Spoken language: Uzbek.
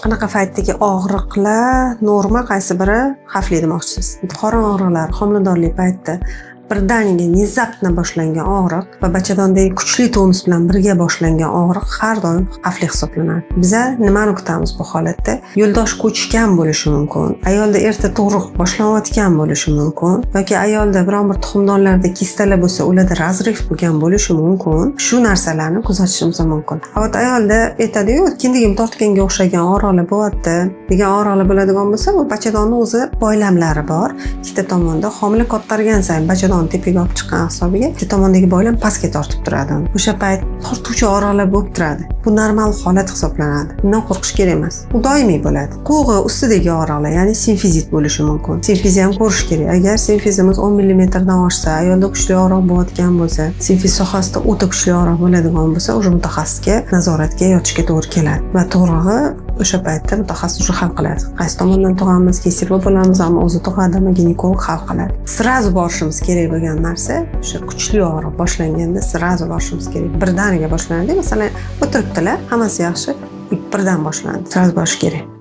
Qanaqa paytdagi og'riqlar norma, qaysi biri xavfli demoqchisiz? Qorin og'riqlari homiladorlik paytida birdaniga nizapni boshlangan og'riq va bachadondagi kuchli tonus bilan birga boshlangan og'riq har doim xavfli hisoblanadi. Biza nimani kutamiz bu holatda? Yo'ldosh ko'chgan bo'lishi mumkin, ayolda erta tug'ruq boshlanayotgan bo'lishi mumkin yoki ayolda biron bir tuxumdonlarda kistalar bo'lsa, ularda razriv bo'lgan bo'lishi mumkin. Shu narsalarni kuzatishimiz mumkin. Avval ayolda aytadi-yu, kindigim tortganga o'xshagan og'riqlar bo'lyapti degan og'riqlar bo'ladigan bo'lsa, bu bachadonning o'zi boylamlari bor. Ikkita tomonda homila ko'targan sayin bachadon tepaga olib chiqqan hisobiga ikkita tomondagi boylam pastga tortib turadi. O'sha payt tortuvchi og'riqlar bo'lib turadi. Bu normal holat hisoblanadi. Bundan qo'rqish kerak emas. Bu doimiy bo'ladi. Qo'g'i ustidagi og'riqlar, ya'ni simfizit bo'lishi mumkin. Simfizni ham ko'rish kerak. Agar simfizimiz 10 mm dan oshsa, ayolda kuchli og'riq bo'layotgan bo'lsa, simfiz sohasida o'ta kuchli og'riq bo'ladigan bo'lsa, o'sha mutaxassisga nazoratga yotishga to'g'ri keladi. Va tug'rug'i o'sha paytda mutaxassis hal qiladi. Qaysi tomondan tug'amiz, kesirib bo'lamiz, ammo o'zi tug'adimi, ginekolog hal qiladi. Sirazu borishimiz kerak bo'lgan narsa o'sha kuchli og'riq boshlanganda sirazu borishimiz kerak. Birdaniga boshlanadi. Masalan, o'tiribdilar, hammasi yaxshi, birdan boshlandi. Sirazu borish kerak.